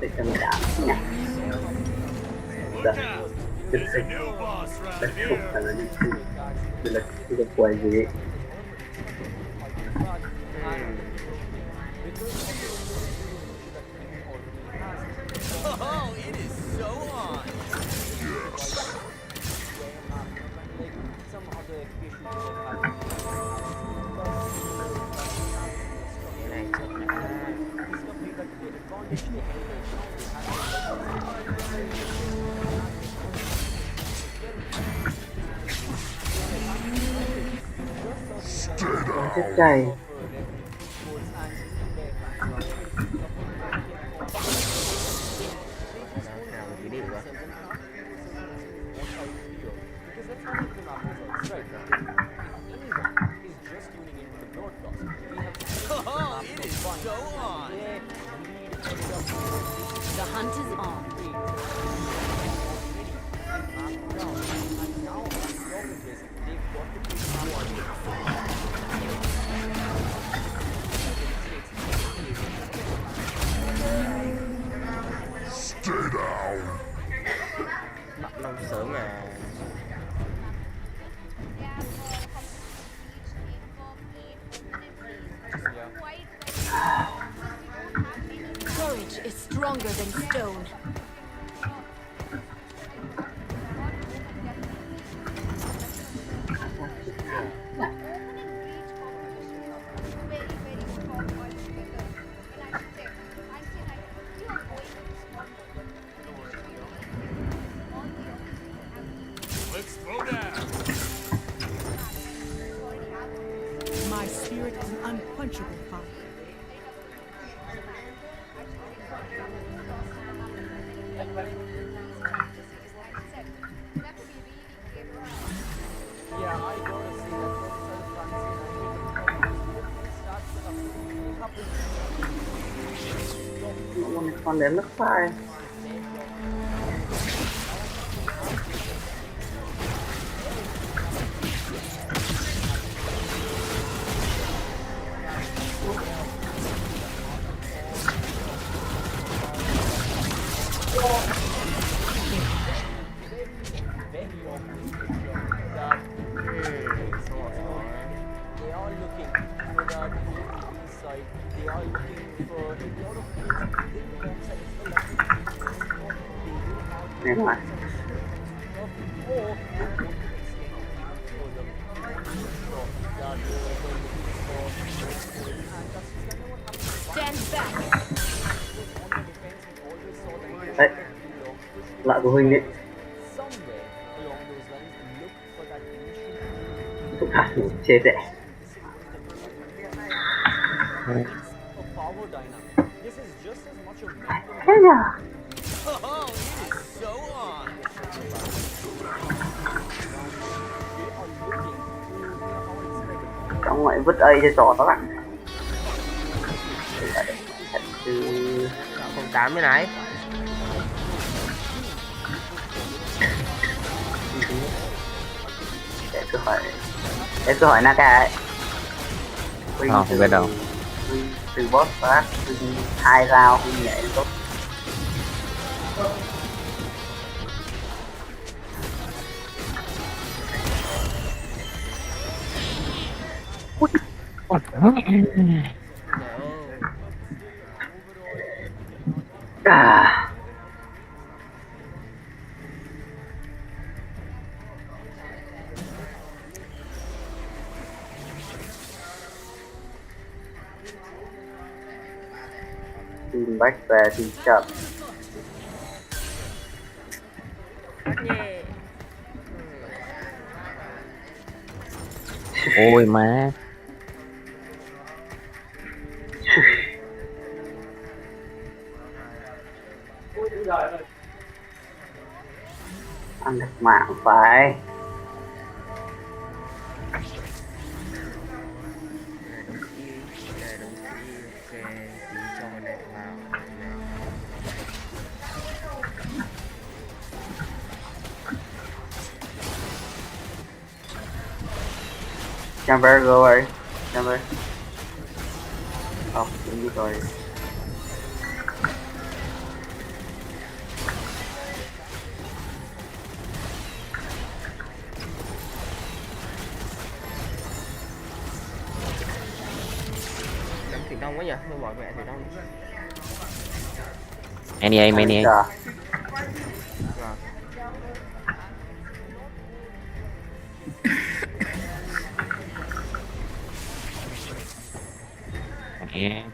Để cầm đá nha. Đó. Tiếp tục. Let's go. Là đi từ. Đây là cái quay gì? Oh, it is so on. Cái này chắc đã Chết chay. nào một tí đi quá. Oh, it is so on. The hunt is on. Bạn nông sớm mà. Courage is stronger than stone. Let's throw down. My spirit is an unquenchable fire. Con đến nước phai. Này mà. Stand back. Đấy. Lại của Huynh đấy. Cũng hạt một chê tệ. Thế nhờ. Oh, it is so on. Trong ngoại vứt ấy cho trò các bạn. Thật sự 08 bên này. để cứ hỏi Naka ấy. Không biết đâu. Từ boss phát hai round Huynh nhảy lên tốt. À. Team back về thì chậm. Ôi má. Ăn được mạng phải. Chamber rồi. Chamber. Không, đúng rồi. đông quá giờ tôi gọi mẹ thì đông. Many. Chờ. Rồi. Mẹ.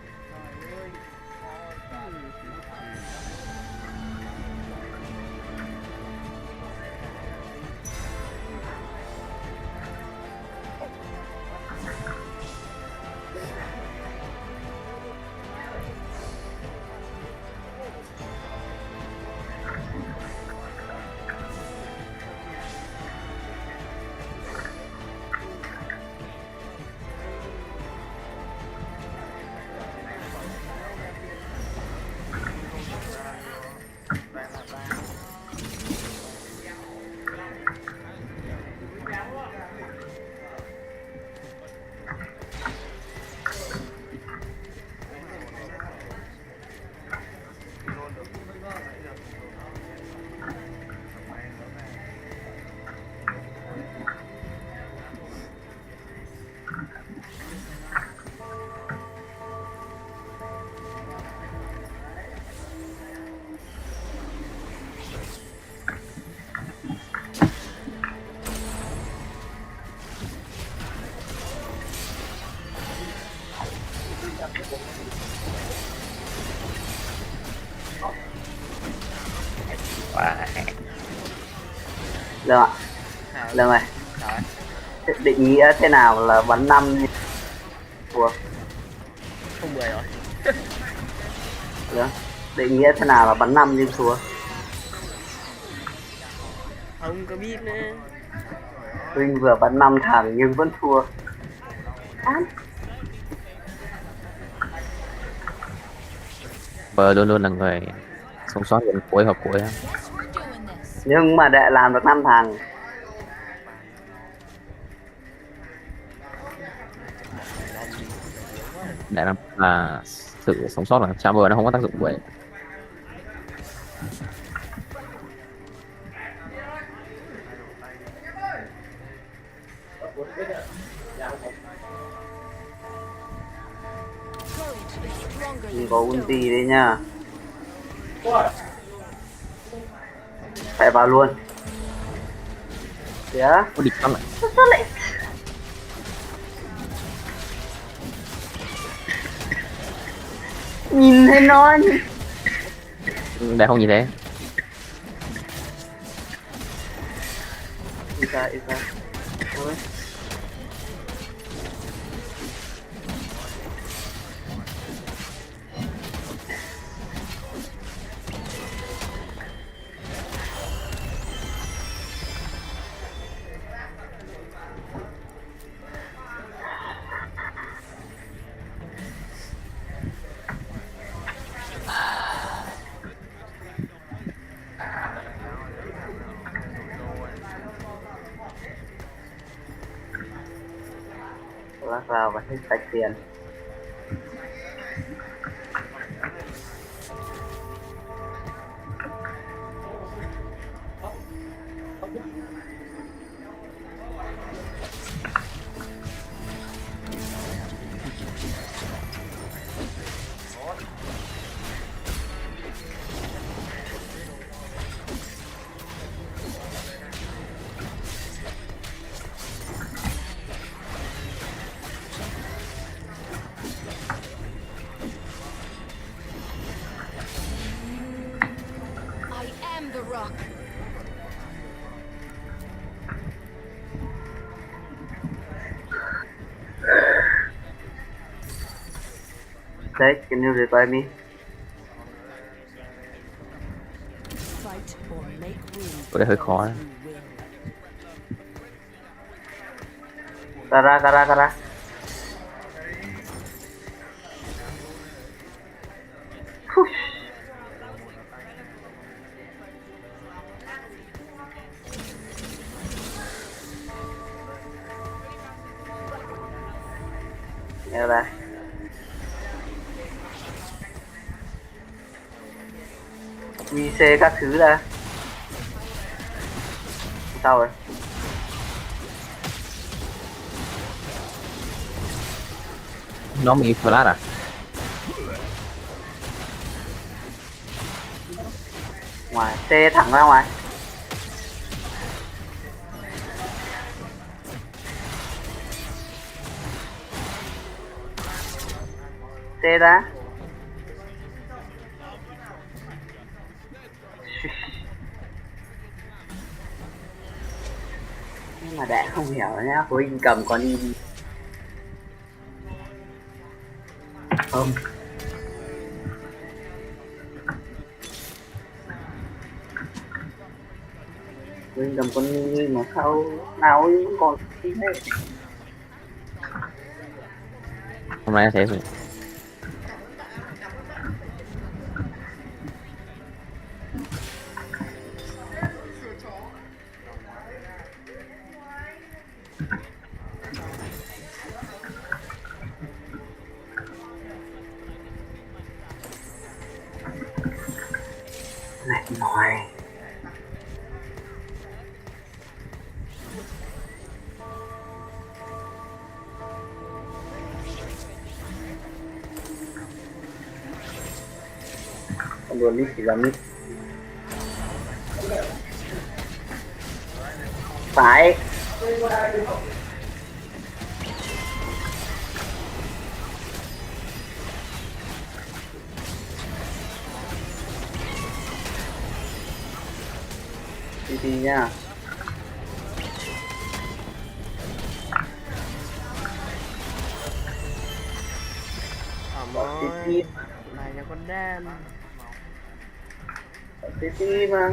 Wow. Được ạ. Được rồi. Rồi. Định nghĩa thế nào là bắn 5 như thua? Không 10 rồi. Được. Định nghĩa thế nào là bắn 5 nhưng thua? Không có biết nữa. Huynh vừa bắn 5 thằng nhưng vẫn thua. Bờ luôn là người sống sót đến cuối hợp cuối. Guess we're doing this. Nhưng mà để làm được 5 thằng Để làm là sự sống sót là Chamber nó không có tác dụng vậy. Courage is stronger mình than có stone. ulti đấy nha. Phải vào luôn. Kìa. Có địch lắm lại. Sao lại nhìn thấy nó Để không như thế. Ý ra. Ôi. Lắc vào và thích sạch tiền. I am the rock. Jake, can you revive me? Fight or make room. Có thể hơi khó đấy. Kara. Nghe ra. VC các thứ ra. Sao rồi? Nó bị flash à? Ngoài xe thẳng ra ngoài. Xe ra. Nhưng mà đã không hiểu nhá, cô Hình cầm con đi không. Cô Hình cầm con đi mà khâu nào cũng còn gì hết. Hôm nay sẽ Mệt mỏi. Con đùa mít thì là mít. Phải. TP nha. Ôi TP. này là con đam. TP mà.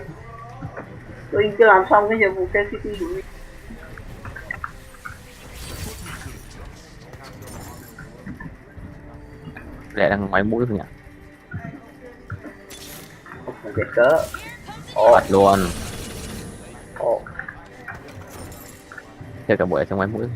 Tôi chưa làm xong cái nhiệm vụ TP của mình. lại đang ngoáy mũi thôi nhỉ. Không phải việc cớ. Bật luôn. Ồ. Chơi cả buổi trong ngoáy mũi.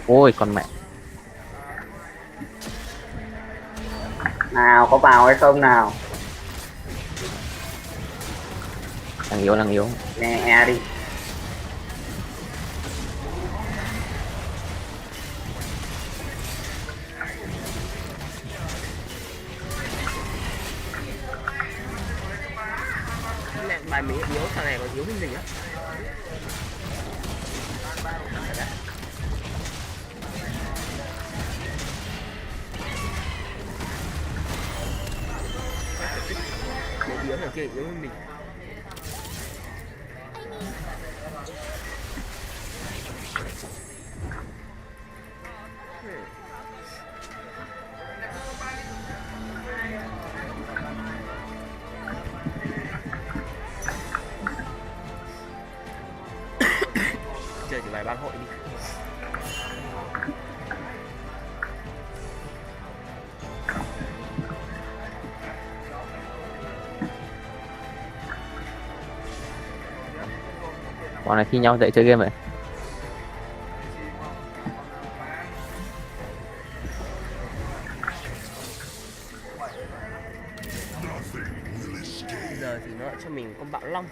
Ôi con mẹ. Nào có vào hay không nào? Đang yếu, đang yếu. Nè đi. Mẹ bài mỹ yếu, thằng này còn yếu hơn mình á. Yếu thằng kia yếu hơn mình. Chơi chỉ vài ban hội đi. Bọn này thi nhau dậy chơi game vậy. Giờ thì nó lại cho mình con bạo long.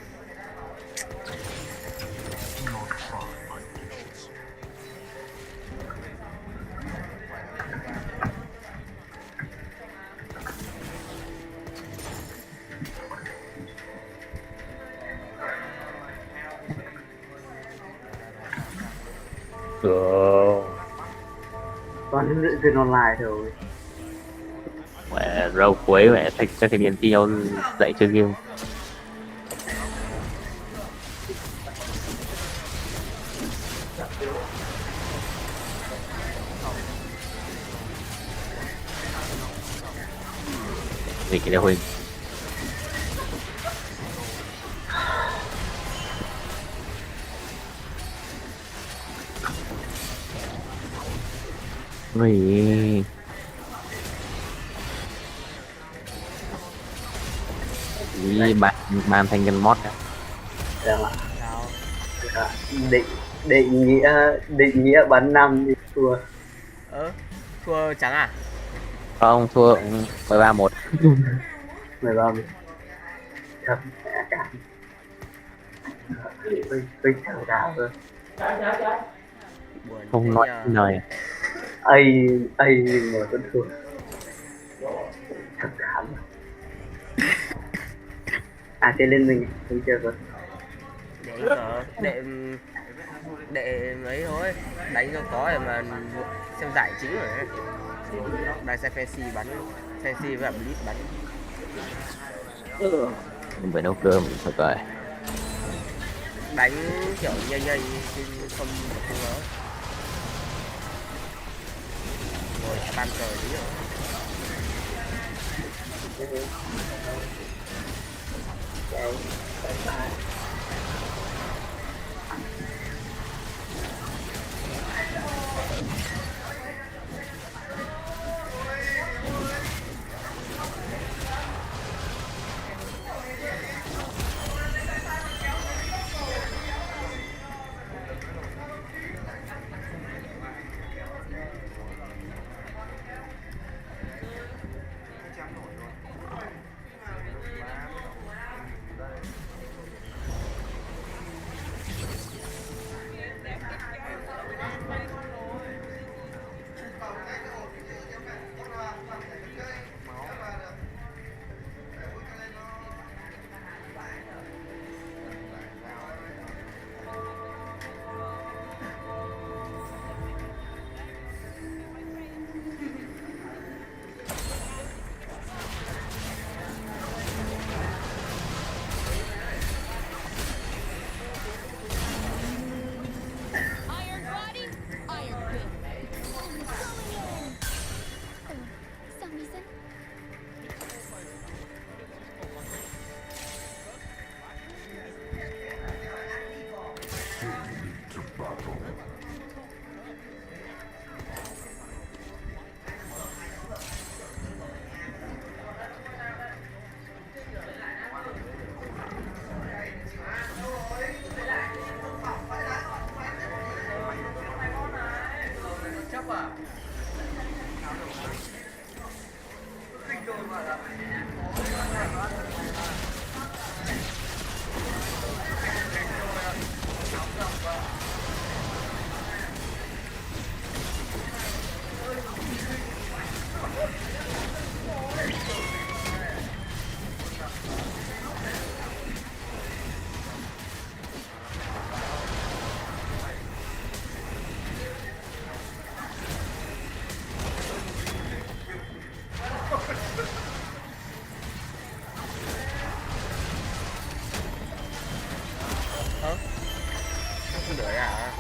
Toàn luyện viên online thôi. Mẹ râu cuối mẹ thích cho cái điện thi nhau dậy chơi game. Gì cái đeo Huynh. Ui. Ý bạn thành gần mod. Được ạ. Sao? Định nghĩa bắn 5 đi thua. Thua trắng à? Không, thua 13-1. 13. thật cả tôi thở đảo rồi Buồn không thế nói nhờ. lời. ai nhưng mà vẫn thua thật cảm thế lên mình chơi rồi Để cờ để mấy thôi, đánh cho có để mà xem giải chính rồi đấy. Bài xe fancy bắn, fancy và blitz bắn. Mình phải nấu cơm thật rồi. Đánh kiểu nhanh nhanh chứ không ngớ. Rồi ban cờ tí nữa. Iron body, iron will. Going in. Samisen. Không đuổi à?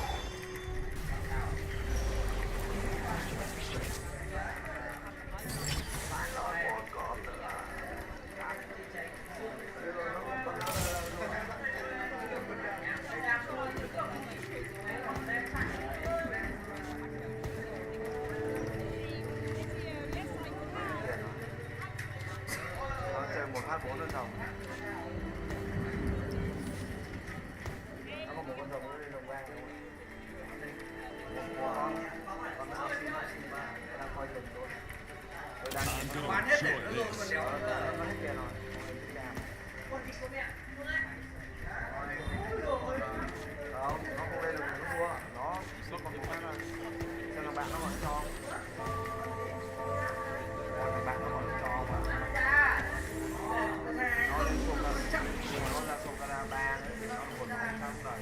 Chơi 1H4 lên rồng. Nó có một con rồng nó lên rồng vang đúng không? Con nào xin ba, đang coi chừng tôi. Tôi đang bán hết để nó luôn còn đéo nó hết tiền rồi. Không, nó không đây là nó thua, nó còn một cái là xem là bạn nó còn cho. Bạn nó còn cho mà. Nó lên thuộc là nó là thuộc là 3 nữa, nó còn 100 rồi.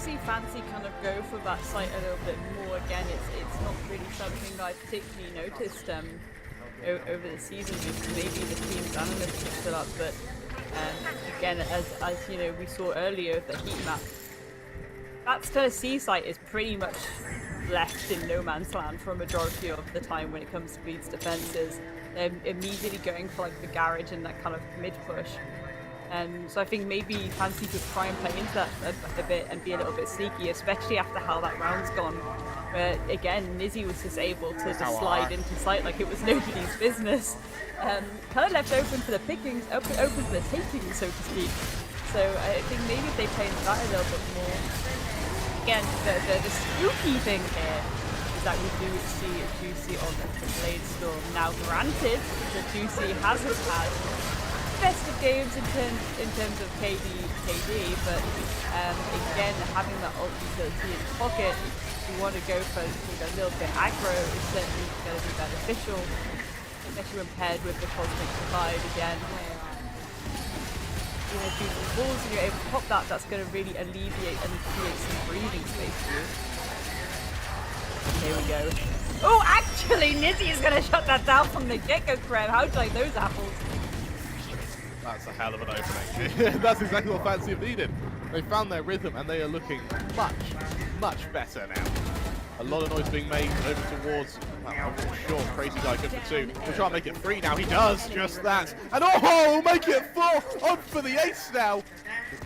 see Fancy kind of go for that site a little bit more. Again, it's not really something I particularly noticed over the season. Maybe the team's analysts picked it up, but again, as you know, we saw earlier, the heat map. That first C site is pretty much left in no man's land for a majority of the time when it comes to Bleed's defenses. They're immediately going for like the garage and that kind of mid push. So I think maybe Fancy could try and play into that a bit and be a little bit sneaky, especially after how that round's gone. Where again, Nizzy was just able to just slide into sight like it was nobody's business. Kind of left open for the pickings, open for the taking, so to speak. So I think maybe if they play into that a little bit more. Again, the spooky thing here is that we do see Juicy on the Blade Storm. Now, granted, that Juicy hasn't had best of games in terms of KD, but again, having that ult utility in his pocket, if you want to go for a little bit aggro, is certainly going to be beneficial, especially when paired with the Cosmic Divide again. You know, if you balls and you're able to pop that, that's going to really alleviate and create some breathing space for you. Here we go. Oh, actually, Nizzy is going to shut that down from the get-go, Krem. How do you like those apples? That's a hell of an opening. That's exactly what Fancy have needed. They found their rhythm and they are looking much, much better now. A lot of noise being made over towards, I'm not sure, Crazy Guy good for 2. We'll try and make it 3 now. He does just that. And oh, make it 4! On for the ace now.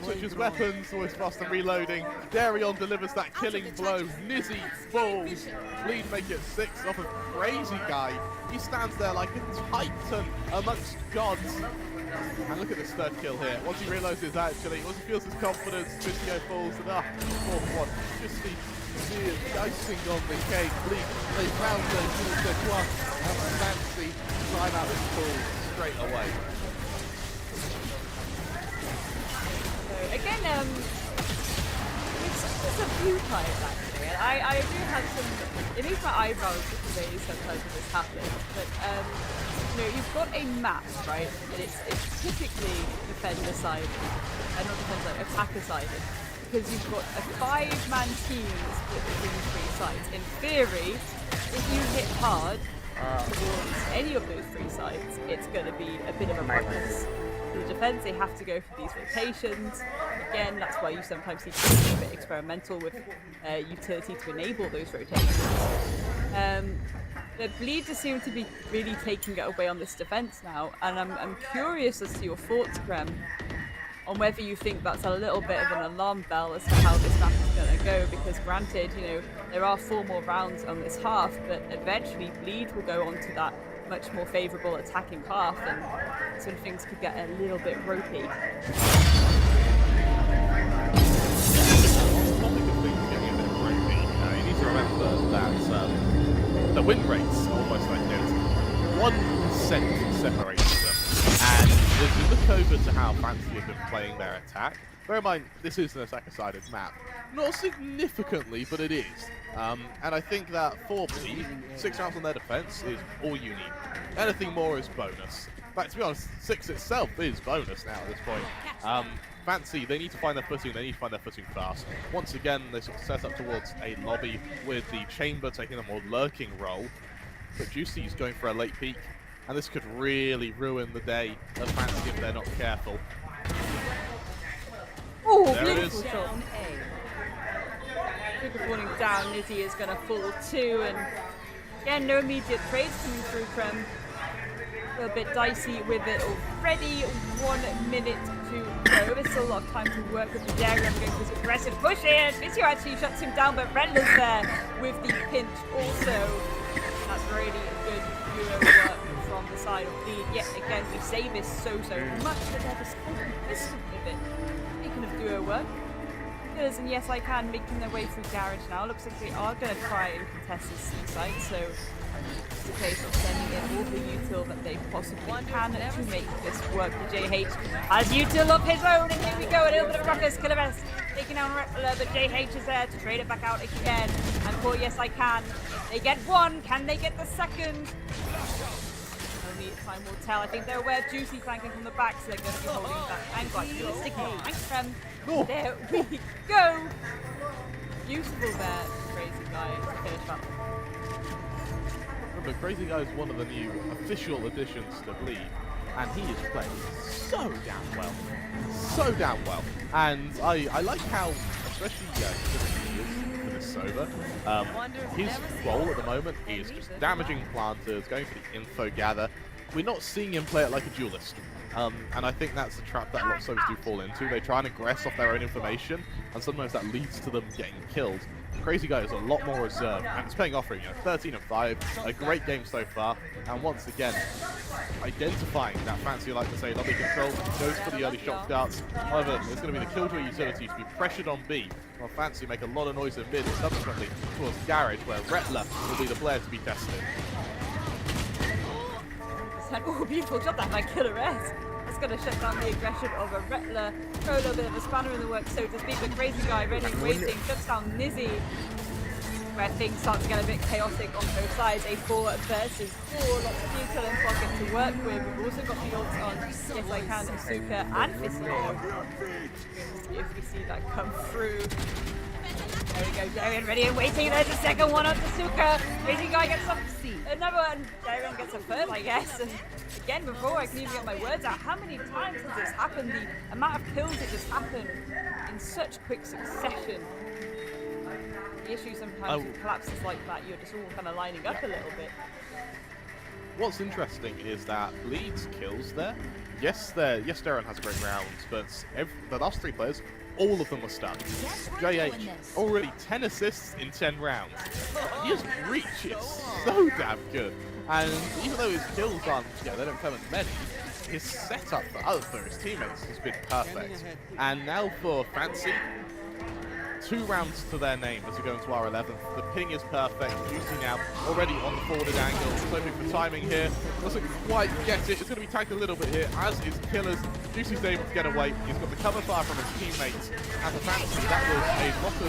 Switches weapons, always fast and reloading. Darion delivers that killing blow. Nizzy falls. Bleed make it 6 off of Crazy Guy. He stands there like a titan amongst gods. And look at this third kill here. Once he realizes actually, once he feels his confidence, Trisio falls and up. 4th one. Just the icing on the cake. Bleed, they found the club and Fancy climb out this pool straight away. So again, it's a few times actually, and I do have some. It makes my eyebrows raise sometimes when this happens, but you know, you've got a map, right, and it's typically defender sided, and not defender sided, attacker sided, because you've got a 5-man team split between 3 sides. In theory, if you hit hard towards any of those 3 sides, it's going to be a bit of a ruckus. For the defense, they have to go for these rotations. Again, that's why you sometimes need to be a bit experimental with utility to enable those rotations. The Bleed just seem to be really taking it away on this defense now, and I'm curious as to your thoughts, Graham, on whether you think that's a little bit of an alarm bell as to how this map is going to go, because granted, you know, there are 4 more rounds on this half, but eventually Bleed will go on to that much more favourable attacking path, and sort of things could get a little bit ropey. You need to remember that the win rates almost like there's 1% separates them. And if you look over to how Fancy have been playing their attack, bear in mind this is an attacker-sided map. Not significantly, but it is. And I think that for Bleed, 6 rounds on their defense is all you need. Anything more is bonus. In fact, to be honest, 6 itself is bonus now at this point. Fancy, they need to find their footing, they need to find their footing fast. Once again, they sort of set up towards a lobby with the Chamber taking a more lurking role. But Juicy's going for a late peek, and this could really ruin the day of Fancy if they're not careful. Oh, beautiful shot. Super falling down, Nizzy is going to fall too, and again, no immediate trades coming through from. A little bit dicey with it already. 1 minute to go. There's still a lot of time to work with the Darion going for this aggressive push here. Vizio actually shuts him down, but Redler's there with the pinch also. That's really good duo work from the side of Bleed. Yet again, we say this so much, but they're just so consistent with it. Speaking of duo work, and yes, I can, making their way through garage now. Looks like they are going to try and contest this C-site, so it's a case of sending in all the util that they possibly can to make this work. The JH has util of his own, and here we go, a little bit of ruckus. Killervest taking down Rappler, but JH is there to trade it back out again. And for yes, I can. They get 1, can they get the second? Only time will tell. I think they're aware Juicy flanking from the back, so they're going to be holding that angle. Actually, sticking behind them. There we go. beautiful there, crazy guy to finish up. Remember, Crazy Guy is one of the new official additions to Bleed, and he is playing so damn well. So damn well. And I like how, especially for this Sova, his role at the moment is just damaging planters, going for the info gather. We're not seeing him play it like a duelist. And I think that's the trap that a lot of Sovas do fall into. They try and aggress off their own information, and sometimes that leads to them getting killed. Crazy Guy is a lot more reserved, and it's paying off for him. 13 and 5, a great game so far, and once again, identifying that Fancy like to say lobby control, goes for the early shot starts. However, there's going to be the Killjoy utility to be pressured on B, while Fancy make a lot of noise in mid, and subsequently towards Garage, where Rettler will be the player to be tested. Oh, beautiful shot that by Killer S. It's going to shut down the aggression of a Rettler. Throw a little bit of a spanner in the works, so to speak. But Crazy Guy ready and waiting. Shuts down Nizzy, where things start to get a bit chaotic on both sides. A 4 versus 4. Lots of util and pocket to work with. We've also got the ults on Yes I Can, Asuka, and Fissio. If we see that come through. There we go, Darian ready and waiting. There's a second one on Asuka. Crazy Guy gets another one. Darian gets a third, I guess. And again, before I can even get my words out, how many times has this happened? The amount of kills that just happened in such quick succession. The issue sometimes with collapses like that, you're just all kind of lining up a little bit. What's interesting is that Bleed's kills there. Yes, Darren has a great round, but the last 3 players, all of them were stunned. JH, already 10 assists in 10 rounds. His reach is so damn good. And even though his kills aren't, they don't come in many, his setup for his teammates has been perfect. And now for Fancy, 2 rounds to their name as we go into our 11th. The ping is perfect. Juicy now already on the forwarded angle. Hoping for timing here. Doesn't quite get it. It's going to be tagged a little bit here, as is Killers. Juicy's able to get away. He's got the cover fire from his teammates. And for Fancy, that was a lot of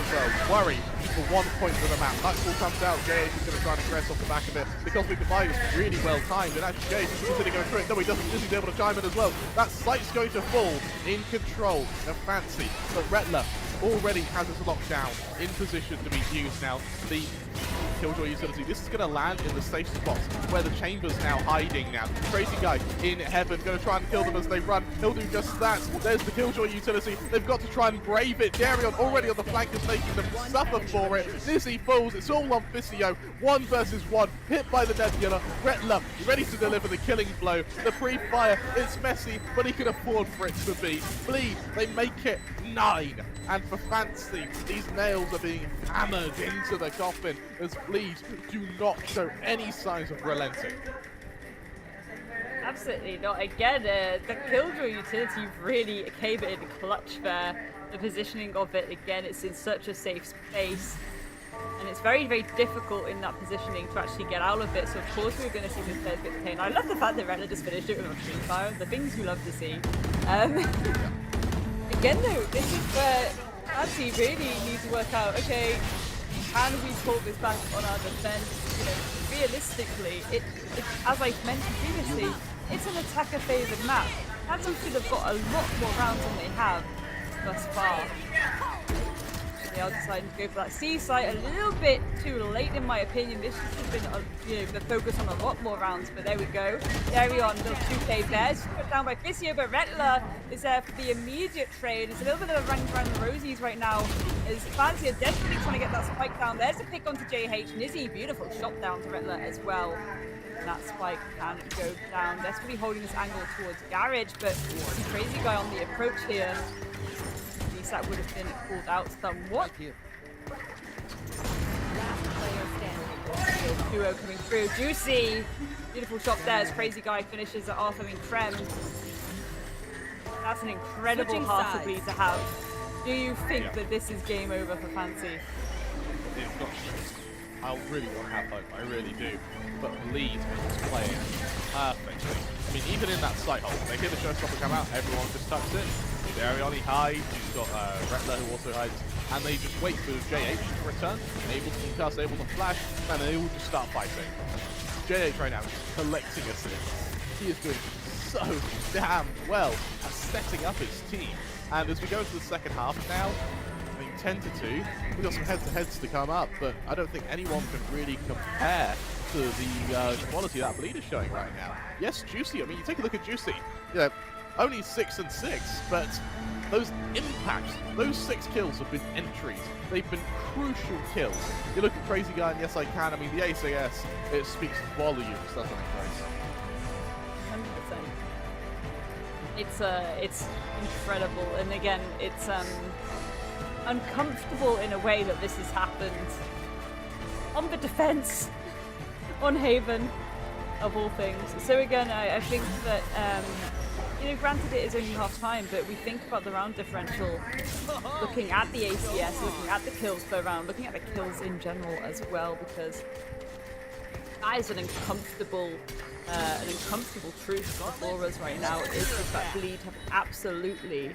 worry for 1 point of the map. Nightfall comes out. JH is going to try and aggress off the back of it. Because we combine is really well timed. And actually, JH is considering going through it. No, he doesn't. Juicy's able to chime in as well. That sight's going to fall in control of Fancy. But Rettler already has his lockdown in position to be used now. The Killjoy utility. This is going to land in the safe spot where the Chamber's now hiding now. Crazy Guy in heaven, going to try and kill them as they run. He'll do just that. There's the Killjoy utility. They've got to try and brave it. Darion already on the flank is making them suffer for it. Nizzy falls. It's all on Fissio. 1 versus 1. Hit by the Nebula. Rettler ready to deliver the killing blow. The pre-fire. It's messy, but he can afford for it to be. Bleed. They make it 9. And for Fancy, these nails are being hammered into the coffin as Bleed do not show any signs of relenting. Absolutely not. Again, the Killjoy utility really came in clutch there. The positioning of it, again, it's in such a safe space. And it's very, very difficult in that positioning to actually get out of it. So of course we're going to see this players get the pain. I love the fact that Rettler just finished it with a free fire. The things you love to see. Again though, this is where Fancy really needs to work out, okay, can we pull this back on our defense? You know, realistically, as I mentioned previously, it's an attacker favoured map. Fancy should have got a lot more rounds than they have thus far. They are deciding to go for that C site a little bit too late, in my opinion. This should have been the focus on a lot more rounds, but there we go. Darion, little 2K there. It's put down by Fissio, but Rettler is there for the immediate trade. It's a little bit of a run around the rosies right now, as Fancy are desperately trying to get that spike down. There's a pick onto JH. Nizzy, beautiful shot down to Rettler as well. And that spike can go down. Desperately holding this angle towards Garage, but it's a Crazy Guy on the approach here. That would have been pulled out somewhat. Duo coming through. Juicy! Beautiful shot there as Crazy Guy finishes it off. I mean, Krem. That's an incredible heart to bleed to have. Do you think that this is game over for Fancy? It's not. I really want to have hope. I really do. But Bleed is playing perfectly. I mean, even in that sight hole, they hear the showstopper come out, everyone just tucks in. Ariani hides, he's got Rettler who also hides, and they just wait for JH to return, able to concuss, able to flash, and they all just start fighting. JH right now is collecting assists. He is doing so damn well at setting up his team. And as we go into the second half now, I mean, tempted to. We've got some head-to-heads to come up, but I don't think anyone can really compare to the quality that Bleed is showing right now. Yes, Juicy. I mean, you take a look at Juicy. You know, only 6 and 6, but those impacts, those 6 kills have been entries. They've been crucial kills. You look at Crazy Guy and Yes I Can. I mean, the SAS, it speaks volumes, doesn't it, Grace? 100%. It's incredible, and again, it's uncomfortable in a way that this has happened on the defense, on Haven, of all things. So again, I think that you know, granted it is only half time, but we think about the round differential, looking at the ACS, looking at the kills per round, looking at the kills in general as well, because that is an uncomfortable truth for us right now, is that Bleed have absolutely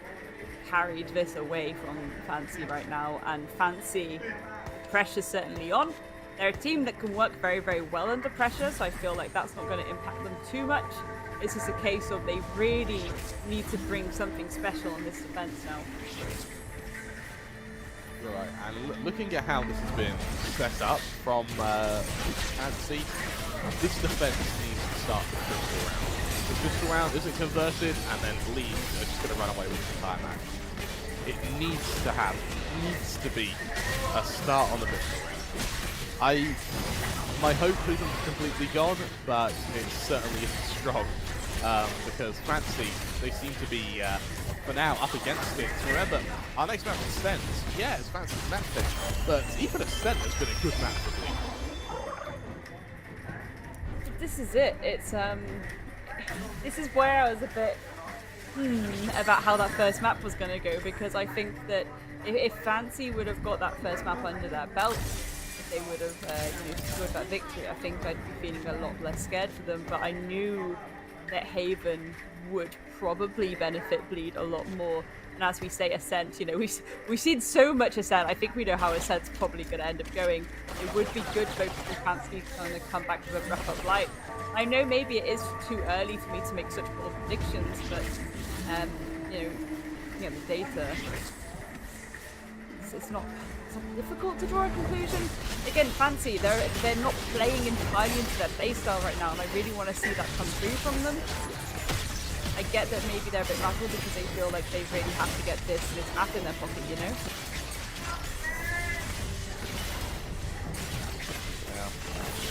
carried this away from Fancy right now, and Fancy, pressure's certainly on. They're a team that can work very, very well under pressure, so I feel like that's not going to impact them too much. It's just a case of they really need to bring something special in this defense now. Right, and looking at how this has been set up from Fancy, this defense needs to start the pistol round. The pistol round isn't converted, and then Bleed are just going to run away with the entire match. It needs to be a start on the pistol round. My hope isn't completely gone, but it certainly isn't strong, because Fancy, they seem to be, for now, up against it. So remember, our next match is Ascent. Yeah, it's Fancy's match pick, but even Ascent has been a good match for Bleed. This is it. It's this is where I was a bit about how that first map was going to go, because I think that if Fancy would have got that first map under their belt, if they would have you know, secured that victory, I think I'd be feeling a lot less scared for them. But I knew that Haven would probably benefit Bleed a lot more. And as we say, Ascent, you know, we've seen so much Ascent. I think we know how Ascent's probably going to end up going. It would be good both for Fancy to kind of come back to a breath of light. I know maybe it is too early for me to make such bold predictions, but you know, looking at the data, it's not difficult to draw a conclusion. Again, Fancy, they're not playing entirely into their playstyle right now, and I really want to see that come through from them. I get that maybe they're a bit rattled because they feel like they really have to get this map in their pocket, you know?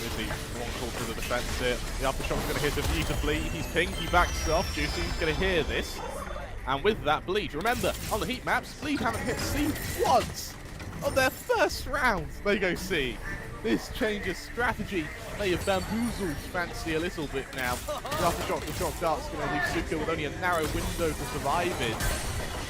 Really long call to the defense here. The upper shot's going to hit him beautifully. He's pinged, he backs off. Juicy's going to hear this. And with that, Bleed, remember, on the heat maps, Bleed haven't hit C once on their first round. They go C. This changes strategy. They have bamboozled Fancy a little bit now. The upper shot, the shot dart's going to leave Suka with only a narrow window to survive in.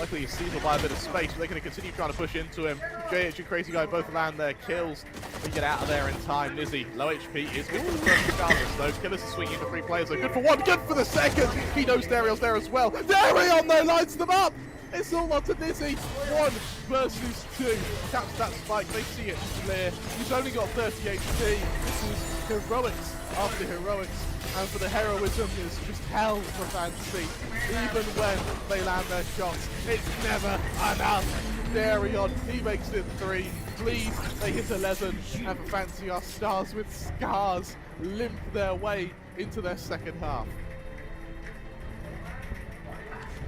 Luckily, he's seized by a bit of space, but they're going to continue trying to push into him. JH and Crazy Guy both land their kills. They get out of there in time. Nizzy, low HP, is good for the first regardless, though. Killers are swinging for 3 players, so good for 1, good for the second. He knows Darion's there as well. Darion, though, lights them up. It's all on to Nizzy. 1 versus 2. Taps that spike. They see it clear. He's only got 30 HP. This is heroics after heroics. And for the heroism is just hell for Fancy. Even when they land their shots, it's never enough. Darion, he makes it 3. Bleed, they hit 11. And for Fancy, our stars with scars limp their way into their second half.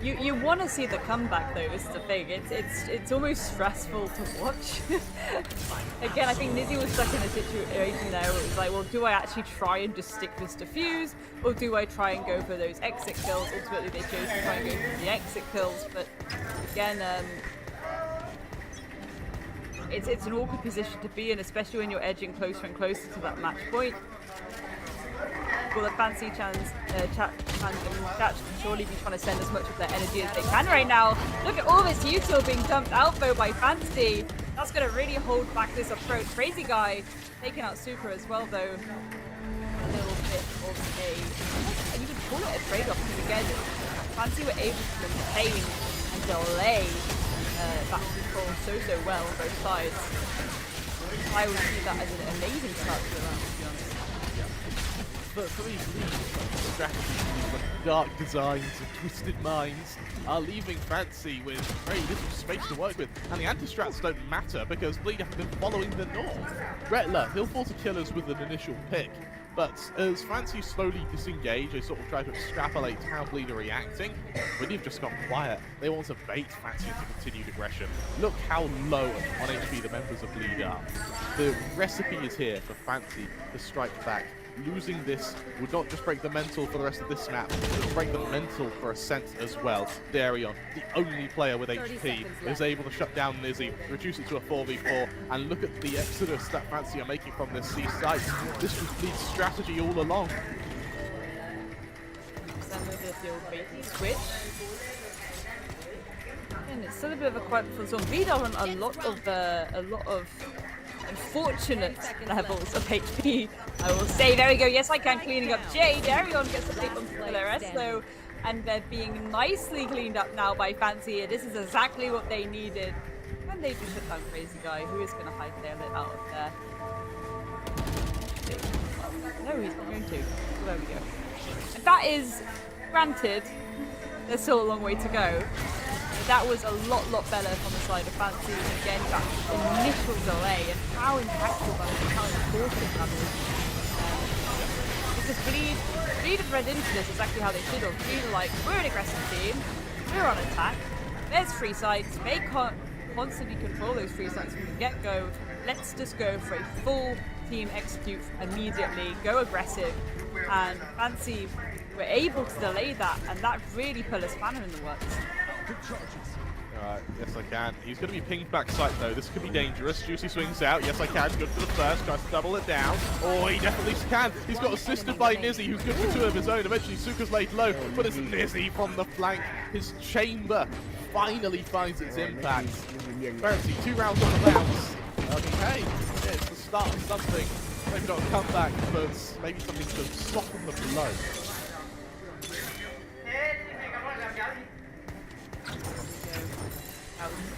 You want to see the comeback though, is the thing. It's almost stressful to watch. Again, I think Nizzy was stuck in a situation there where it was like, well, do I actually try and just stick this defuse, or do I try and go for those exit kills? Ultimately, they chose to try and go for the exit kills, but again, it's an awkward position to be in, especially when you're edging closer and closer to that match point. Will the Fancy chat surely be trying to send as much of their energy as they can right now. Look at all this util being dumped out though by Fancy. That's going to really hold back this approach. Crazy Guy taking out Super as well though. A little bit of a, you could call it a trade-off, because again, Fancy were able to maintain and delay back control so well on both sides. I would see that as an amazing start to the round, to be honest. for these strategies, these dark designs and twisted minds are leaving Fancy with very little space to work with. And the anti-strats don't matter because Bleed have been following the north. Retler, he'll fall to Killers with an initial pick. But as Fancy slowly disengage, they sort of try to extrapolate how Bleed are reacting. When you've just gone quiet, they want to bait Fancy into continued aggression. Look how low on HP the members of Bleed are. The recipe is here for Fancy to strike back. Losing this would not just break the mental for the rest of this map, it would break the mental for Ascent as well. Darion, the only player with HP, is able to shut down Nizzy, reduce it to a 4v4, and look at the exodus that Fancy are making from this C site. This was Bleed's strategy all along. Switch. And it's still a bit of a quiet performance. Bleed are on a lot of unfortunate levels of HP, I will say. There we go. Yes, I can. Cleaning up Jay. Darion gets the take on Claresto, and they're being nicely cleaned up now by Fancy here. This is exactly what they needed. And they just shut down Crazy Guy, who is going to hide their lit out of there. No, he's not going to. So there we go. And that is, granted, there's still a long way to go. That was a lot better from the side of Fancy. Again, that initial delay and how impactful that is, how important that is. Because Bleed have read into this exactly how they should have. Bleed are like, we're an aggressive team, we're on attack, there's free sites, they can't constantly control those free sites from the get-go. Let's just go for a full team execute immediately, go aggressive, and Fancy were able to delay that, and that really put a spanner in the works. Alright, yes I can. He's going to be pinged back site though. This could be dangerous. Juicy swings out. Yes I can. Good for the first. Tries to double it down. Oh, he definitely can. He's got assisted by Nizzy, who's good for two of his own. Eventually Suka's laid low, but it's Nizzy from the flank. His chamber finally finds its impact. Fancy 2 rounds on the bounce. Okay, it's the start of something. Maybe not a comeback, but maybe something to soften the blow.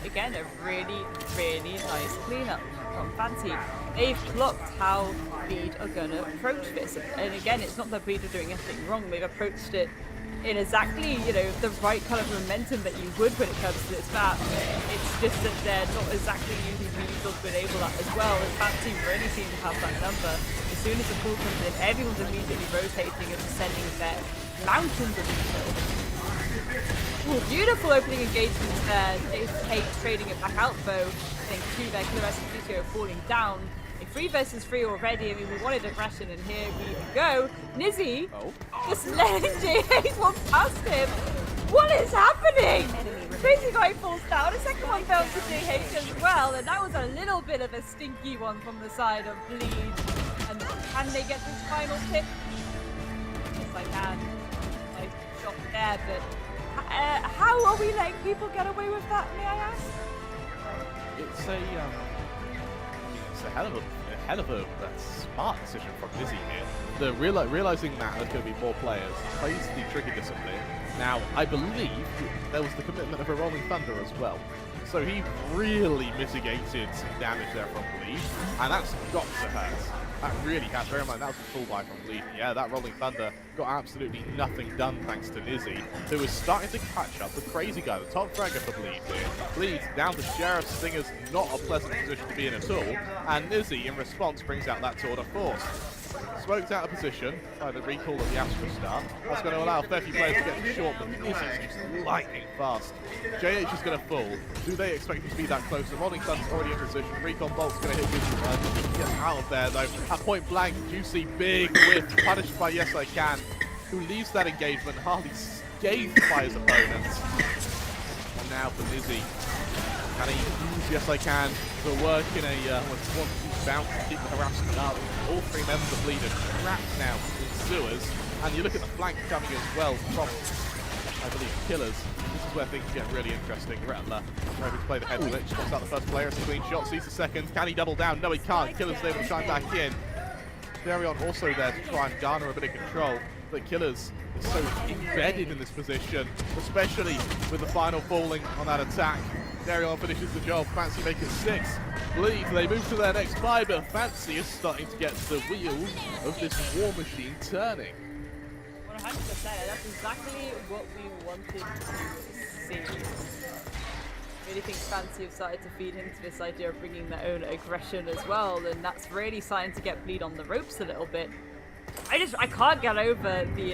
Again, a really nice cleanup from Fancy. They've clocked how Bleed are going to approach this. And again, it's not that Bleed are doing anything wrong. They've approached it in exactly, the right kind of momentum that you would when it comes to this map. It's just that they're not exactly using vehicles to enable that as well. And Fancy really seem to have that number. As soon as the pull comes in, everyone's immediately rotating and sending their mountains of vehicles. Ooh, beautiful opening engagements there. Tate trading it back out though. I think 2 there, Claresto and Pico falling down. A 3 versus 3 already. I mean, we wanted aggression, and here we go. Nizzy just letting J8 one past him. What is happening? Crazy Guy falls down. A second one fell to J8 as well, and that was a little bit of a stinky one from the side of Bleed. And can they get this final pick? Yes, I can. Nice shot there, but how are we letting people get away with that, may I ask? It's a hell of a smart decision from Nizzy here. The realizing that there's going to be more players, plays the trigger discipline. Now, I believe there was the commitment of a Rolling Thunder as well. So he really mitigated some damage there from Bleed, and that's got to hurt. That really has. Bear in mind, that was a full buy from Bleed. Yeah, that Rolling Thunder got absolutely nothing done thanks to Nizzy, who is starting to catch up. The Crazy Guy, the top fragger for Bleed here. Bleed down to Sheriff. Stinger's not a pleasant position to be in at all. And Nizzy, in response, brings out that Tour de Force. Smoked out of position by the recall of the Astra Star. That's going to allow a fair few players to get short, but Nizzy's just lightning fast. JH is going to fall. Do they expect him to be that close? The Rolling Thunder's already in position. Recon Bolt's going to hit his gets out of there though. At point blank, Juicy, big whiff, punished by Yes I Can, who leaves that engagement hardly scathed by his opponents. And now for Nizzy. Can he use Yes I Can to work in a one-piece bounce to keep the harassment up? All 3 members of Bleed are trapped now in sewers. And you look at the flank coming as well from, I believe, Killers. This is where things get really interesting. Rattler ready to play the head glitch. Pops out the first player. It's a clean shot. Sees the second. Can he double down? No, he can't. Killers is able to shine back in. Darion also there to try and garner a bit of control. But Killers is so embedded in this position, especially with the final falling on that attack. Darion finishes the job. Fancy make it 6. Bleed, they move to their next buy, but Fancy is starting to get the wheels of this war machine turning. 100%. That's exactly what we wanted to see. I really think Fancy have started to feed into this idea of bringing their own aggression as well, and that's really starting to get Bleed on the ropes a little bit. I can't get over the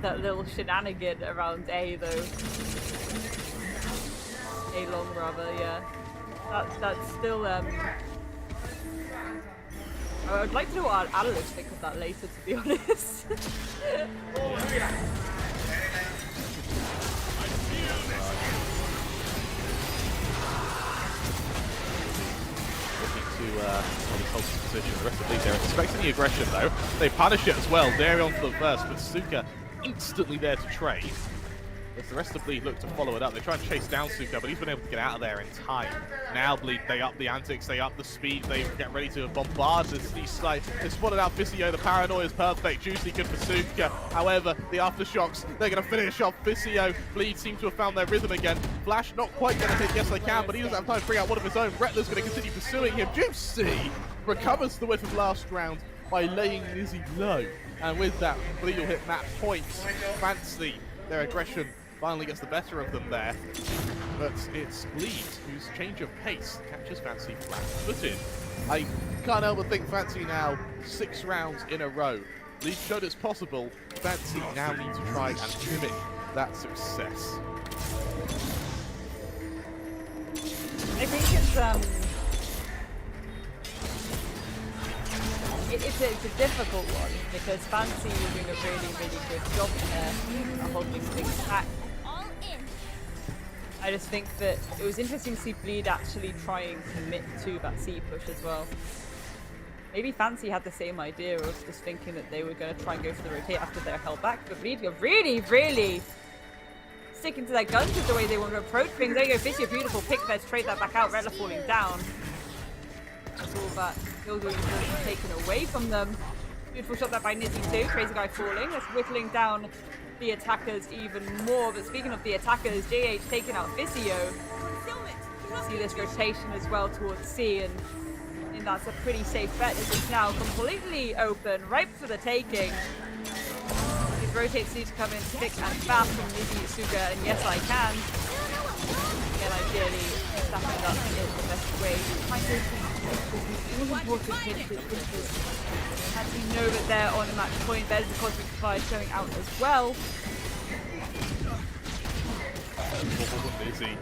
that little shenanigan around A though. A long rather, yeah. That's still I would like to know what our analysts think of that later, to be honest. Hold his position. The rest of the league, they're expecting the aggression though. They punish it as well. Darion for the first, but Suka instantly there to trade. As the rest of Bleed look to follow it up, they try and chase down Suka, but he's been able to get out of there in time. Now Bleed, they up the antics, they up the speed, they get ready to bombard this east side. They spotted out Visio, the paranoia is perfect, Juicy good for Suka. However, the aftershocks, they're going to finish off Visio. Bleed seems to have found their rhythm again. Flash not quite going to hit, yes I can, but he doesn't have time to bring out one of his own. Rettler's going to continue pursuing him. Juicy recovers the whiff of last round by laying Lizzie low. And with that, Bleed will hit map points. Fancy, their aggression finally gets the better of them there, but it's Bleed whose change of pace catches Fancy flat-footed. I can't help but think Fancy now 6 rounds in a row. Bleed showed it's possible. Fancy now need to try and mimic that success. I think it's a difficult one because Fancy is doing a really, really good job there at holding things back. I just think that it was interesting to see Bleed actually try and commit to that C push as well. Maybe Fancy had the same idea of just thinking that they were going to try and go for the rotate after they're held back, but Bleed are really, really sticking to their guns with the way they want to approach things. There you go, Fishy, a beautiful pick there to trade that back out. Redler falling down. That's all that Killjoy is taken away from them. Beautiful shot there by Nizzy too. Crazy Guy falling. That's whittling down the attackers even more. But speaking of the attackers, JH taking out Visio. See this rotation as well towards C, and I think that's a pretty safe bet as it's now completely open, ripe for the taking. These rotates need to come in thick and fast from Nizzy, Suga, and yes I can. Again, ideally, stacking up is the best way. Trying to important hits as we know that they're on a match point. There's the Cosmic Fire showing out as well. Easy.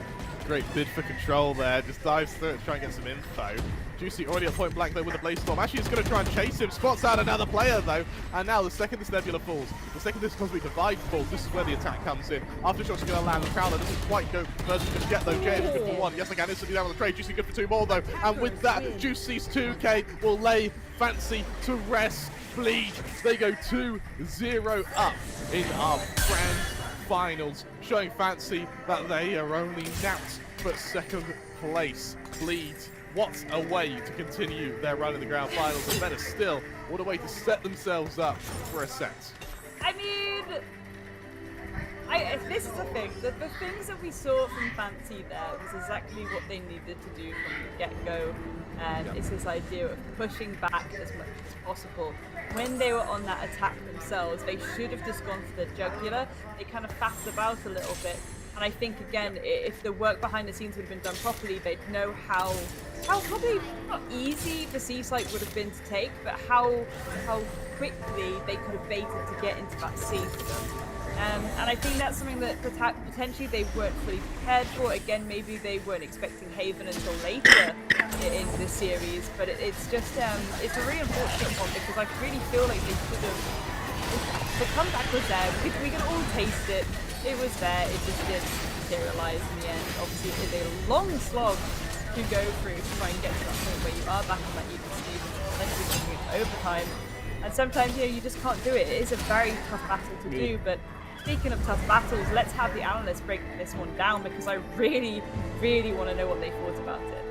Great bid for control there. Just dives through it to try and get some info. Juicy already at point blank though with the Blaze Storm. Actually, is going to try and chase him. Spots out another player though. And now the second this Nebula falls, the second this Cosmic Divide falls, this is where the attack comes in. Aftershocks are going to land. The Prowler doesn't quite go further just yet though. JH good for 1. Yes, I can instantly down with the trade. Juicy good for 2 more though. And with that, Juicy's 2k will lay Fancy to rest. Bleed. They go 2-0 up in our grand finals, showing Fancy that they are only napped but second place. Bleed, what a way to continue their run in the grand finals, and better still, what a way to set themselves up for a set. I mean, this is the thing, the things that we saw from Fancy there was exactly what they needed to do from the get-go, and it's this idea of pushing back as much as possible. When they were on that attack themselves, they should have just gone for the jugular. They kind of faffed about a little bit, and I think again, if the work behind the scenes would have been done properly, they'd know how probably not easy the C site would have been to take, but how quickly they could have baited to get into that C for them. And I think that's something that potentially they weren't fully prepared for. Again, maybe they weren't expecting Haven until later in this series, but it's just it's a really unfortunate one because I really feel like they should have. The comeback was there. We could all taste it. It was there. It just didn't materialize in the end. Obviously, it is a long slog to go through to try and get to that point where you are back on that even speed, potentially going into overtime. And sometimes you just can't do it. It is a very tough battle to do, but speaking of tough battles, let's have the analysts break this one down because I really, really want to know what they thought about it.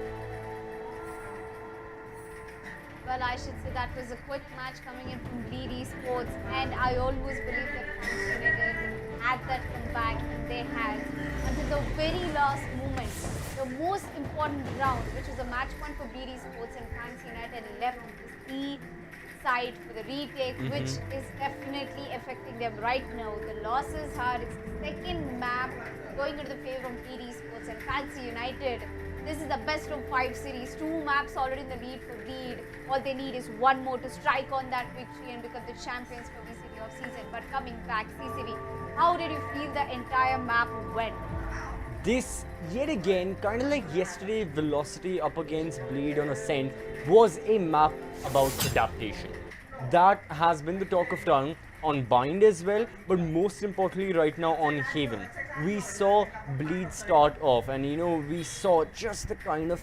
Well, I should say that was a quick match coming in from Bleed Esports, and I always believe that Fancy United had that comeback, and they had until the very last moment the most important round, which was a match point for BD Sports and Fancy United, left the C side for the retake, which is definitely affecting them right now. The losses are its second map going into the favor of BD Sports and Fancy United. This is the best of 5 series. 2 maps already in the lead for Lead. All they need is one more to strike on that victory and become the champions for VCT of season. But coming back, CCV, how did you feel the entire map went? This, yet again, kind of like yesterday, Velocity up against Bleed on Ascent, was a map about adaptation. That has been the talk of town on Bind as well, but most importantly right now on Haven. We saw Bleed start off, and we saw just the kind of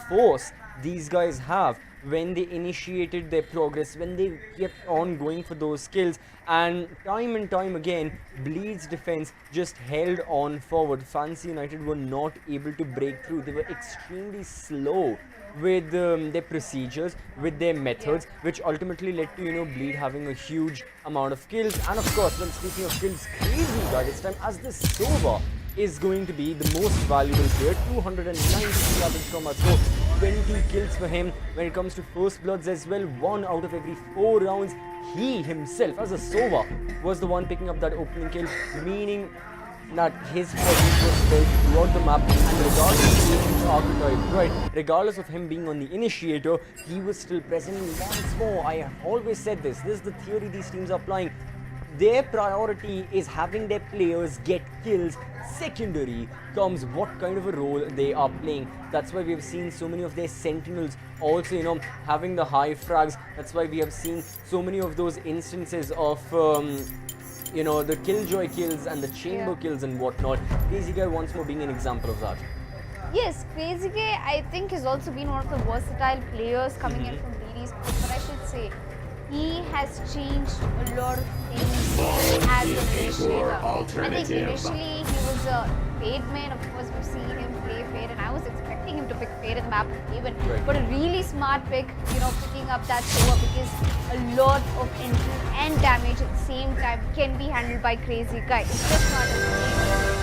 force these guys have when they initiated their progress, when they kept on going for those kills, and time again, Bleed's defense just held on forward. Fancy United were not able to break through. They were extremely slow with their procedures, with their methods, which ultimately led to Bleed having a huge amount of kills. And of course, when speaking of kills, Crazy Guy this time, as the Sova is going to be the most valuable player. 290 average combat score, 20 kills for him. When it comes to first bloods as well, 1 out of every 4 rounds, he himself as a Sova was the one picking up that opening kill, meaning that his presence was felt throughout the map, and regardless of his archetype, right, regardless of him being on the initiator, he was still present. Once more, I have always said this is the theory these teams are applying. Their priority is having their players get kills. Secondary comes what kind of a role they are playing. That's why we have seen so many of their sentinels also, having the high frags. That's why we have seen so many of those instances of the killjoy kills and the chamber kills and whatnot. Crazy Guy once more being an example of that. Yes, Crazy Guy, I think, has also been one of the versatile players coming in from BD Sports, but I should say, he has changed a lot of things as an initiator. I think initially he was a Fade main. Of course, we've seen him play Fade, and I was expecting him to pick Fade in the map of Haven. Right. But a really smart pick, picking up that Showa, because a lot of intel and damage at the same time can be handled by Crazy Guy. It's just not a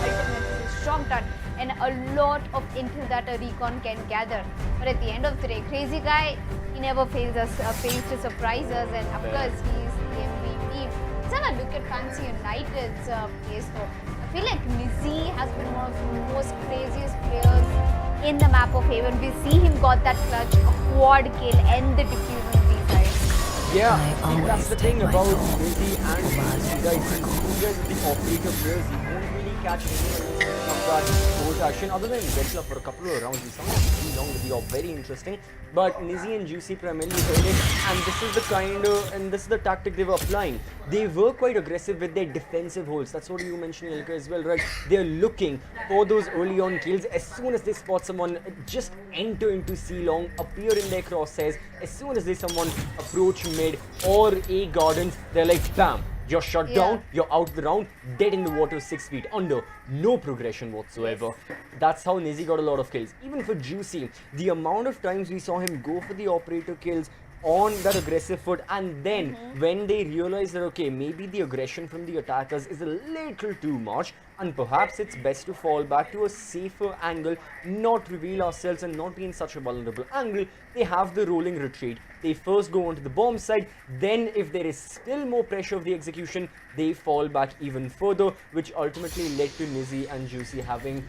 ultimate, it's a strong turn, and a lot of intel that a recon can gather. But at the end of the day, Crazy Guy, he never fails to surprise us, and of course he's the MVP. Let's have a look at Fancy United's place though. I feel like Nizzy has been one of the most craziest players in the map of Haven. We see him got that clutch, a quad kill, and the defuse on the B side. Yeah, see, that's the thing about Nizzy and Fancy, guys. You guys are the operator players. You won't really catch anyone of that bolt action other than Vetla for a couple of rounds. He's somewhat pretty long with the op, very interesting. But Nizzy and Juicy primarily heard it, and this is the tactic they were applying. They were quite aggressive with their defensive holds. That's what you mentioned, Elka, as well, right? They're looking for those early on kills. As soon as they spot someone, just enter into C-long, appear in their crosshairs. As soon as they someone approach mid or A gardens, they're like, bam, you're shut down, you're out of the round, dead in the water 6 feet under, no progression whatsoever. That's how Nizzy got a lot of kills. Even for Juicy, the amount of times we saw him go for the operator kills on that aggressive foot, and then when they realize that okay, maybe the aggression from the attackers is a little too much, and perhaps it's best to fall back to a safer angle, not reveal ourselves and not be in such a vulnerable angle, they have the rolling retreat. They first go onto the bomb side, then if there is still more pressure of the execution, they fall back even further, which ultimately led to Nizzy and Juicy having,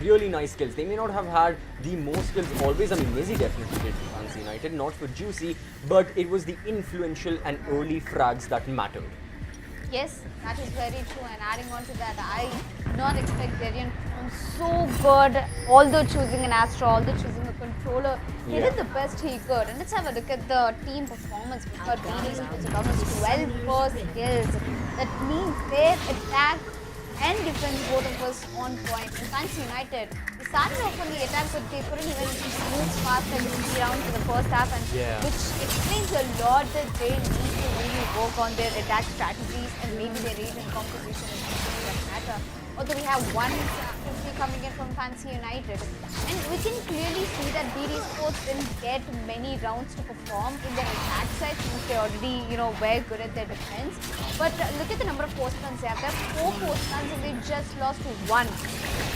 really nice kills. They may not have had the most kills always. I mean, Nizzy definitely did for Fancy United, not for Juicy, but it was the influential and early frags that mattered. Yes, that is very true, and adding on to that, I did not expect Darian to perform so good, although choosing an Astra, although choosing a controller. He did the best he could. And let's have a look at the team performance. We've got BD Sports with almost 12 first kills. That means their attack and defense, both of us on point. And Fancy United, they started off on the attack, but they couldn't even move fast and round for the first half, and which explains a lot that they need to really work on their attack strategies and maybe their agent composition is something that matter. Although we have 150 coming in from Fancy United, and we can clearly see that BD Sports didn't get many rounds to perform in their attack side since they already, were good at their defense. But look at the number of post runs they have. They have 4 post runs and they just lost 1.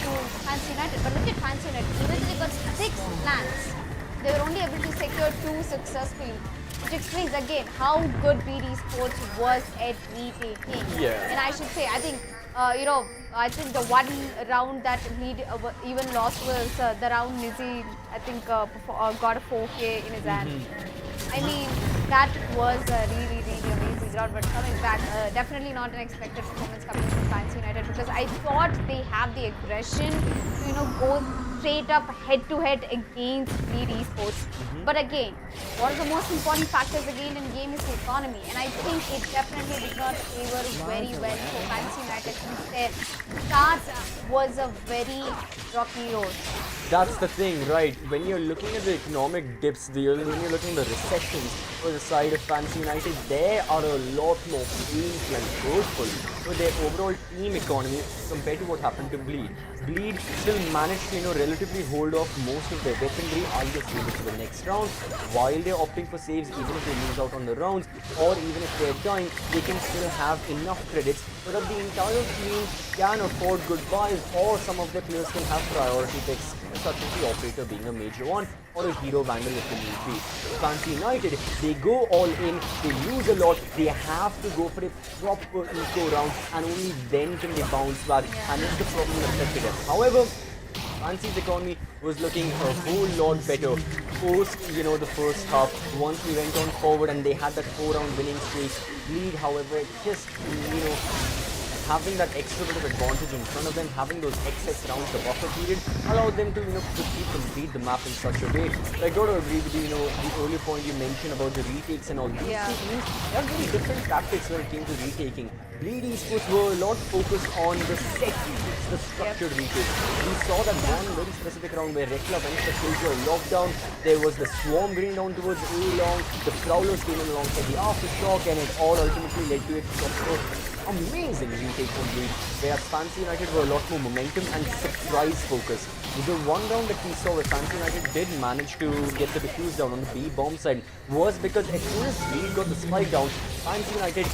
to Fancy United. But look at Fancy United. Even if they got 6 plans, they were only able to secure 2 successfully. Which explains again how good BD Sports was at retaking. Yeah. And I should say, I think, I think the one round that Bleed even lost was the round Nizzy, I think, got a 4K in his hand. I mean, that was a really, really amazing round. But coming back, definitely not an expected performance coming from Fancy United, because I thought they have the aggression to, go straight up head-to-head against Bleed Esports. But again, one of the most important factors again in game is the economy, and I think it definitely did not favor very well for Fancy United. Instead, start was a very rocky road. That's the thing, right? When you're looking at the economic dips, when you're looking at the recessions for the side of Fancy United, there are a lot more painful and hurtful for their overall team economy compared to what happened to Bleed. Bleed still managed to, relatively hold off most of their weaponry, either save it to the next round, while they're opting for saves even if they lose out on the rounds, or even if they're dying, they can still have enough credits so that the entire team can afford good buys, or some of their players can have priority picks, such as the Operator being a major one, or a Hero Vandal if they need be. Fancy United, they go all in, they lose a lot, they have to go for a proper eco round, and only then can they bounce back, and it's the problem that affected them. However, Fancy's economy was looking a whole lot better post, the first half. Once we went on forward and they had that 4-round winning streak. Bleed, however, just, having that extra bit of advantage in front of them, having those excess rounds, the buffer period, allowed them to, quickly complete the map in such a way. But I got to agree with you, the earlier point you mentioned about the retakes and all. These two teams, they have very different tactics when it came to retaking. Bleed Esports were a lot focused on the set retakes, the structured retakes. We saw that one very specific round where Rekla went for kills were lockdown. There was the swarm going down towards A long, the Prowlers came in alongside the Aftershock, and it all ultimately led to it. Amazing retake from Bleed, whereas Fancy United were a lot more momentum and surprise focused. The one round that we saw where Fancy United did manage to get the defuse down on the B bomb side was because as soon as Bleed got the spike down, Fancy United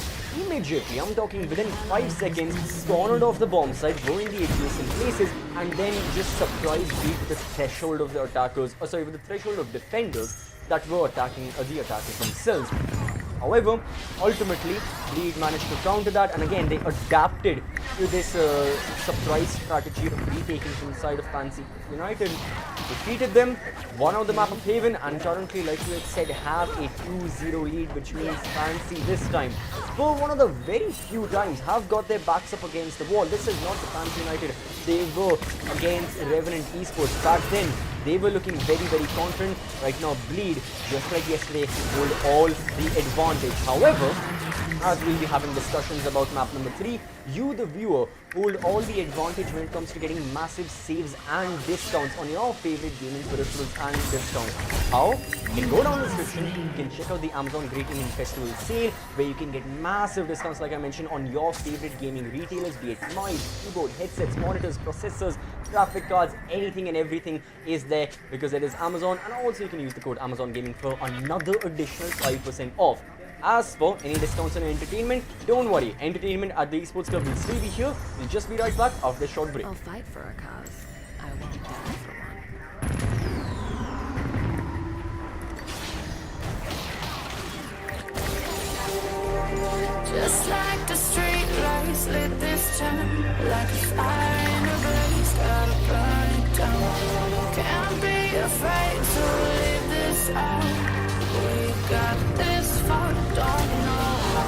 immediately, I'm talking within 5 seconds, cornered off the bomb side, blowing the adjacent places, and then just surprised Bleed with the threshold of the attackers, with the threshold of defenders that were attacking the attackers themselves. However, ultimately, Bleed managed to counter that, and again, they adapted to this surprise strategy of retaking from the side of Fancy United. Defeated them, won out the map of Haven, and currently, like we had said, have a 2-0 lead, which means Fancy this time, for one of the very few times, have got their backs up against the wall. This is not the Fancy United they were against Revenant Esports. Back then, they were looking very, very confident. Right now, Bleed, just like yesterday, hold all the advantage. However, as we'll be having discussions about map number 3, you, the viewer, hold all the advantage when it comes to getting massive saves and discounts on your favorite gaming peripherals and discounts. How? You can go down the description, you can check out the Amazon Great Indian Festival sale, where you can get massive discounts, like I mentioned, on your favorite gaming retailers, be it mice, keyboard, headsets, monitors, processors, graphic cards, anything and everything is there because it is Amazon, and also you can use the code Amazon Gaming for another additional 5% off. As for any discounts on entertainment, don't worry, entertainment at the Esports Club will still be here. We'll just be right back after a short break. I'll fight for a cause. I won't die for one. Just like the street lights lit this town, like a fire in a blaze, gotta burn it down. Can't be afraid to leave this out. We got this far, don't know how.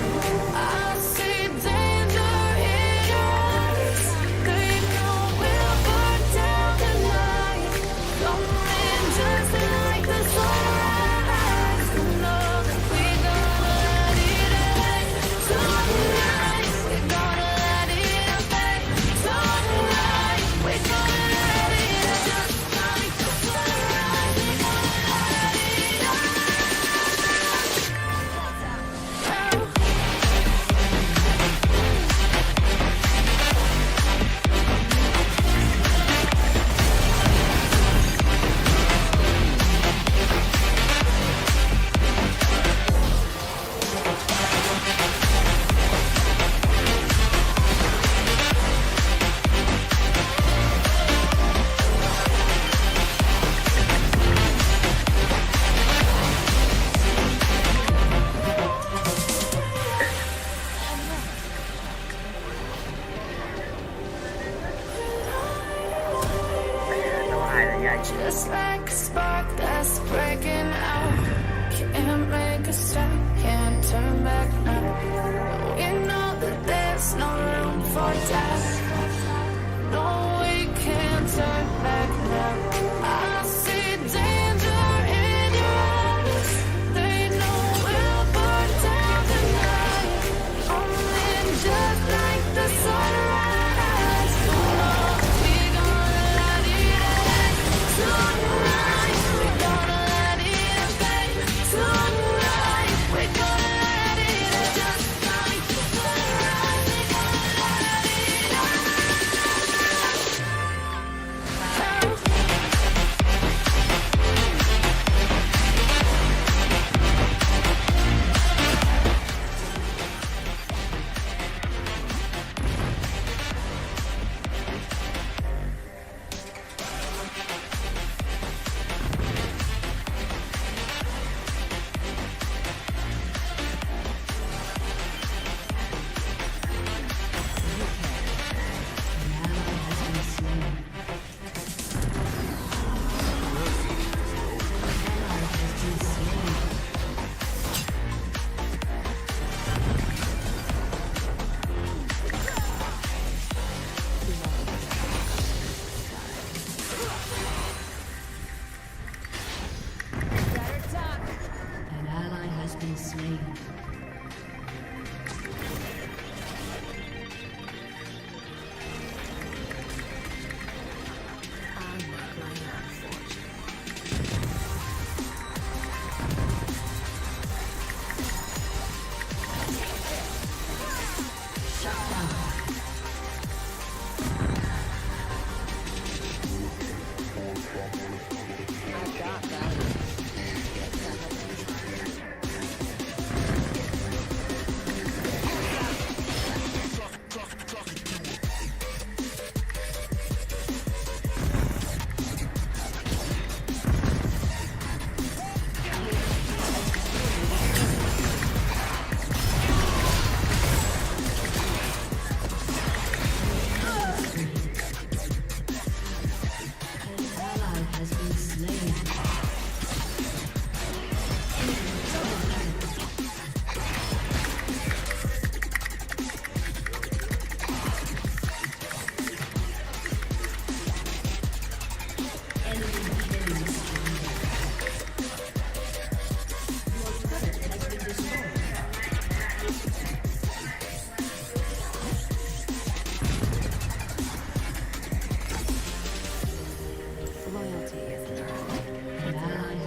I see danger in your eyes. They know we'll burn down the night. Coming just like the sunrise. Look, we gonna let it rain. Tonight, we gonna let it rain. Tonight, we gonna let it rain. Just like the sunrise, we gonna let it rain.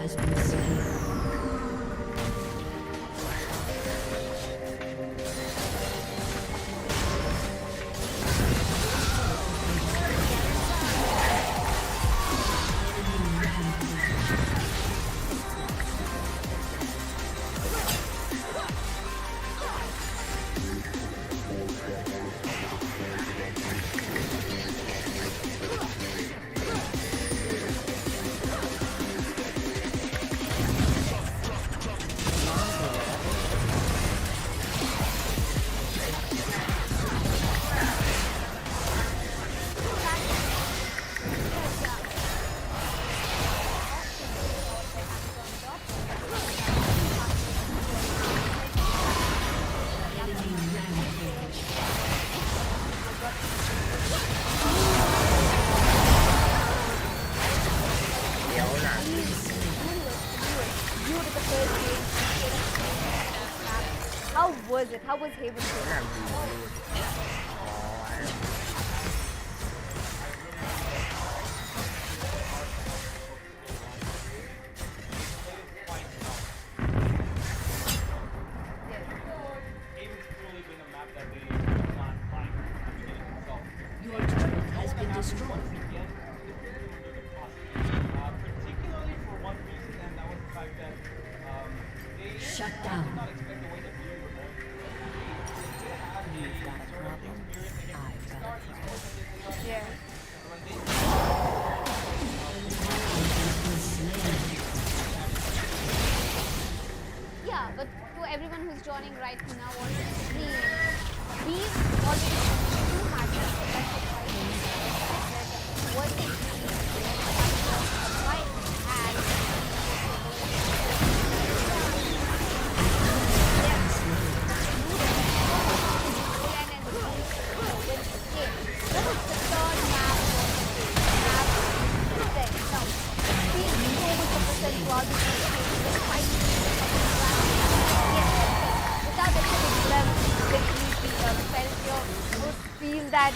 has been slain. How was it? How was Haven? Your turret has been destroyed. Shut down. You've got a problem. I've got a problem. Yeah. Yeah, but to everyone who's joining right now on the stream, we've already two matches for best of five. What is feel that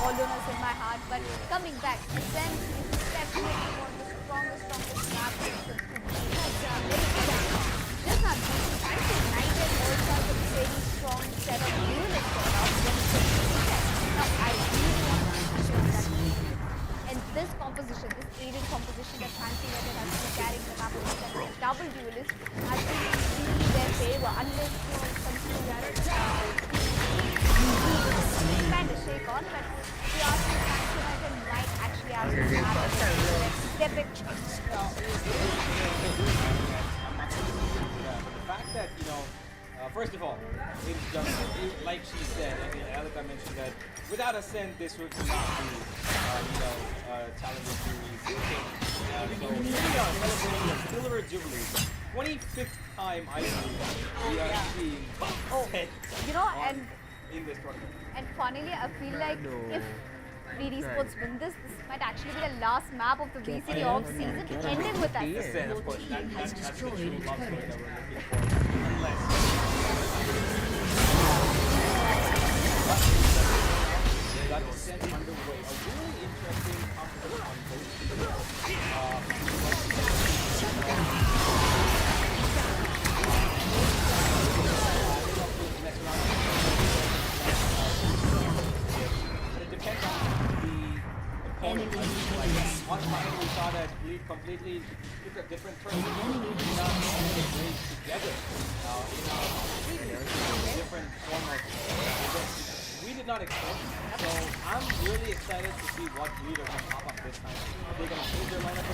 hollowness in my heart, but coming back, then is definitely one of the strongest map just not United also has a very strong set of units now I really want to show that. And this composition, this aided composition that Fancy United has been carrying the map with the double duelist has been in their favor unless you know something kind of shake on, but the Arsenal Fancy United might actually have to step it. The fact that, first of all, ladies and gentlemen, like she said, I mean, Alika mentioned that without Ascent, this would not be, Challenger Series. So we are celebrating the Silver Jubilee, 25th time I believe we are seeing Ascent in this tournament. And funnily, I feel like if VD Sports win this might actually be the last map of the VCD off season, ending with us. Of course, that's destroyed its turret. Got Ascent underway. A really interesting competition on both it depends on the opponent. One time we saw that Bleed completely took a different turn. Together. Different form of we did not expect. So I'm really excited to see what Bleed are going to pop up this time. Are they going to change their lineup